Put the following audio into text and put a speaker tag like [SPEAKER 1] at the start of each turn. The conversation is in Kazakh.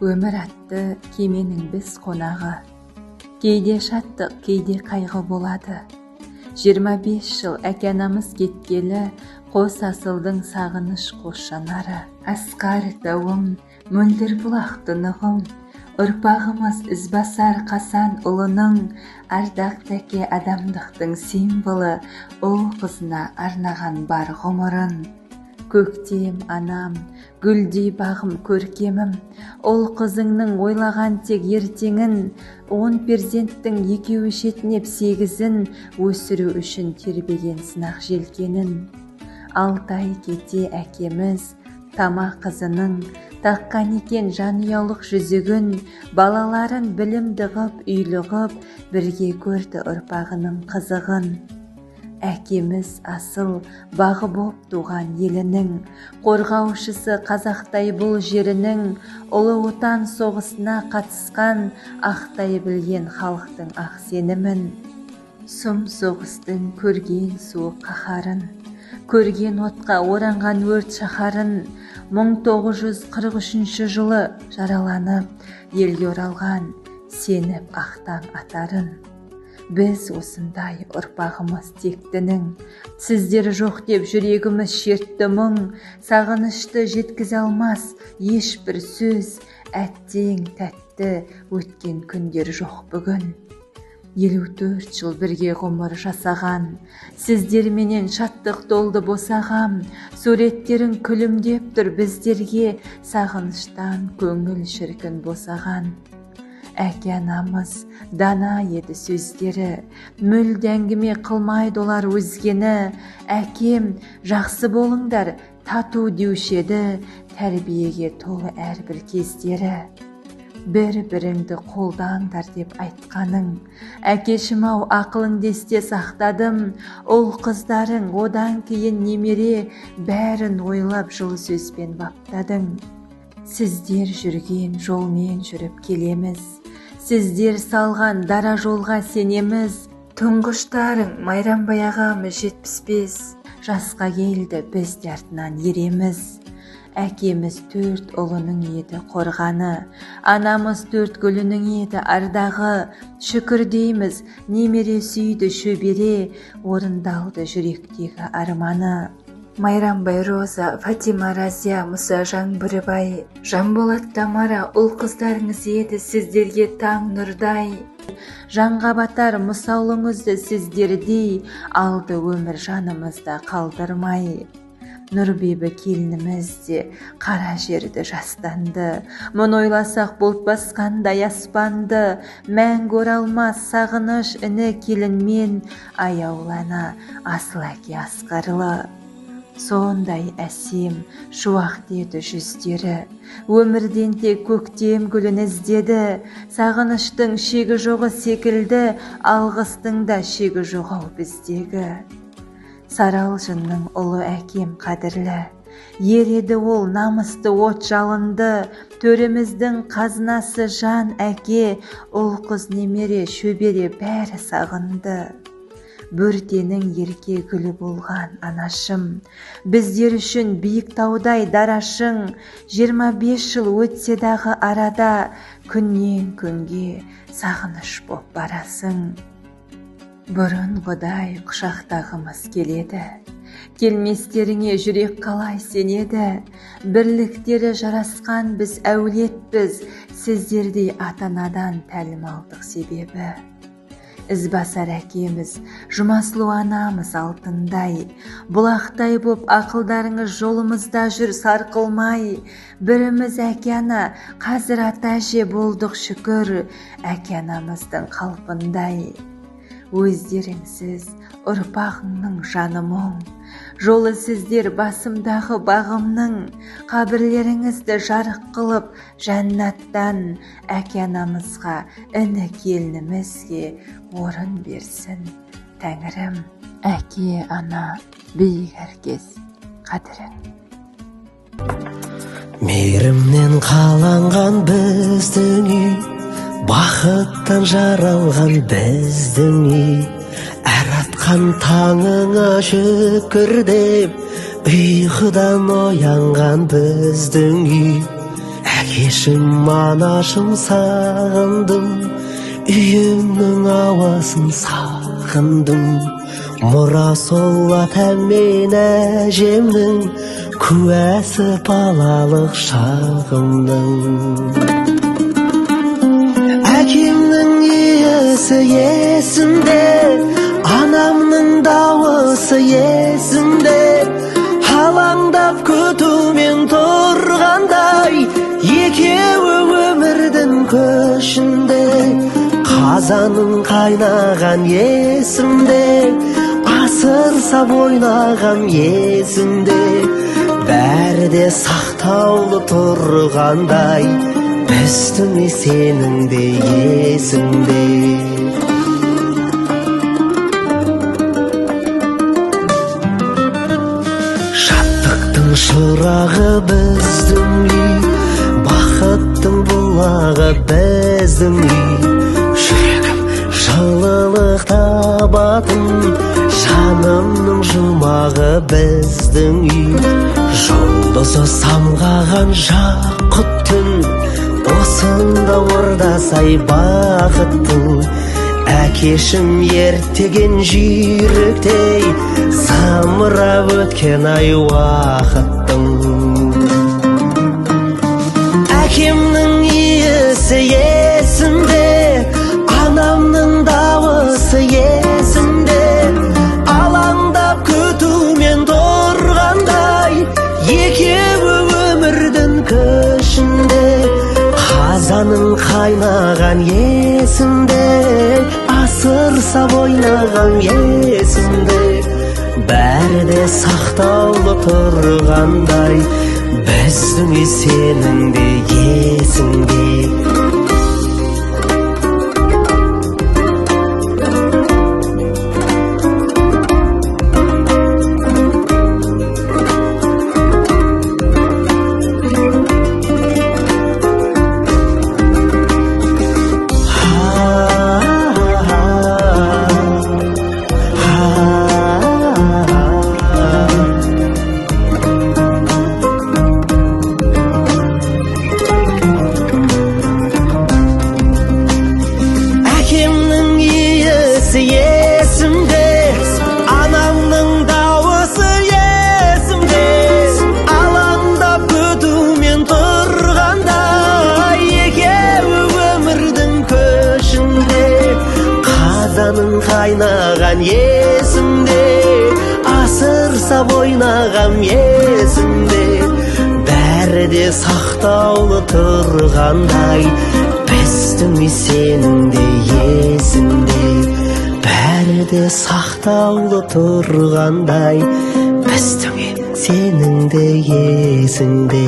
[SPEAKER 1] Өмір атты кеменің біз қонағы. Кейде шаттық, кейде қайғы болады. 25 жыл әке-анамыз кеткелі, қос асылдың сағыныш қос жанары. Асқар тауым, мөлдір бұлақты нығым, ұрпағымыз ізбасар Қасан ұлының, ардақ тәке адамдықтың символы, ұл қызына арнаған бар ғұмырын. Көктем анам, гүлдей бағым көркемім, ол қызыңның ойлаған тек ертеңін, 10 перзенттің екеуі шетінеп 8-ін өсіру үшін тербеген сынақ желкенін. 6 ай кете әкеміз, тама қызының, таққан екен жанұялық жүзігін, балаларын білімді ғып, үйлі ғып, бірге көрді ұрпағының қызығын. Әкеміз асыл бағы боп туған елінің, қорғаушысы қазақтай бұл жерінің, ұлы отан соғысына қатысқан, ақтай білген халықтың ақ сенімін. Сұм соғыстың көрген суық қаһарын, көрген отқа оранған өрт шаһарын, 1943 жылы жараланып, елге оралған, сеніп ақтан атарын. Біз осындай ұрпағымыз тектінің, сіздер жоқ деп жүрегіміз шертті мұң, сағынышты жеткізе алмас ешбір сөз, әттең тәтті өткен күндер жоқ бүгін. 54 жыл бірге ғұмыр жасаған, сіздерменен шаттық толды босағам, суреттерің күлімдеп тұр біздерге, сағыныштан көңіл шіркін босаған. Әке-анамыз дана еді сөздері, мүлде әңгіме қылмайды олар өзгені. Әкем, жақсы болыңдар, тату деуші еді, тәрбиеге толы әрбір кездері. Бір-біріңді қолдаңдар деп айтқаның, әкешім-ау ақылыңды есте сақтадым, ұл қыздарың одан кейін немере, бәрін ойлап жылы сөзбен баптадың. Сіздер жүрген жолмен жүріп келеміз, сіздер салған дара жолға сенеміз. Тұңғыштарың Майрамбай ағамыз 75 жасқа келді, біз де артынан ереміз. Әкеміз 4 ұлының еді қорғаны, анамыз 4 гүлінің еді ардағы. Шүкір дейміз, немере сүйді шөбере, орындалды жүректегі арманы. Майрамбай Роза, Фатима Разия, Мұса Жаңбырбай, Жанболат Тамара, ұл қыздарыңыз еді сіздерге таң нұрдай. Жанға батар мұсаулыңызды сіздердей, алды өмір жанымызда қалдырмай. Нұрбебі келініміз де қара жерді жастанды, мұны ойласақ бұлт басқандай аспанды, мәңгі оралмас сағыныш іні келінмен, аяулана асыл әке Асқарлы. Сондай әсем, шуақ деді жүздері, өмірден тек көктем гүлін іздеді, сағыныштың шегі жоғы секілді, алғыстың да шегі жоғау біздегі. Саралжынның ұлы әкем қадірлі, ереді ол намысты от жалынды, төріміздің қазынасы жан әке, ұл қыз немере шөбере бәрі сағынды. Бөртенің ерке гүлі болған анашым, біздер үшін биік таудай дарашың, 25 жыл өтсе дағы арада, күннен күнге сағыныш боп барасың. Бұрынғыдай құшақтағымыз келеді, келместеріңе жүрек қалай сенеді, бірліктері жарасқан біз әулетпіз, сіздердей ата-анадан тәлім алдық себебі. Ізбасар әкеміз, Жұмасылу анамыз алтындай, бұлақтай боп ақылдарыңыз жолымызда жүр сарқылмай. Біріміз әке-ана, қазір ата-әже болдық шүкір, әке-анамыздың қалпындай. Өздеріңсіз ұрпағыңның жаны мұң, жолы сіздер басымдағы бағымның, қабірлеріңізді жарық қылып жәннаттан, әке-анамызға, іні келінімізге орын берсін Тәңірім. Әке-ана биік әркез қадірін.
[SPEAKER 2] Мейірімнен қаланған біздің үй, бақыттан жаралған біздің үй, әр атқан таңыңа шүкір деп, ұйқыдан оянған біздің үй. әкешім анашым сағындым, үйімнің ауасын сағындым. Мұра сол атам мен әжемнің, куәсі балалық шағымның. Әкемнің иісі есімде, анамның дауысы есімде. Алаңдап күтумен тұрғандай, екеуі өмірдің көшінде. Қазаның қайнаған есімде, асыр сап ойнаған есімде. Бәрі де сақтаулы тұрғандай, біздің сенің де есіңде. Шаттықтың шырағы біздің үй, бақыттың бұлағы біздің үй. Жүрегім жылылық табатын, жанымның жұмағы біздің үй. Жұлдызы самғаған жақұт түн, осында ордасай бақыттың. Әкешім ертеген жүйріктей, самырап өткен ай уақыттың. Әкемнің иісі есімде, анамның дауысы есімде. Алаңдап күтумен тұрғандай, екеуі өмірдің көшінде. Қазаның қайнаған есімде, асыр сап ойнаған есімде. Бәрі де сақтаулы тұрғандай, біздің сенің де есіңде. Есімде, анамның дауысы есімде. Алаңдап күтумен тұрғанда, екеуі өмірдің көшінде. Қазаның қайнаған есімде, асыр сап ойнаған есімде. Бәрі де сақтаулы тұрғандай, біздің сенің де есіңде. Бәрі де сақтаулы тұрғандай, біздің сенің де есіңде.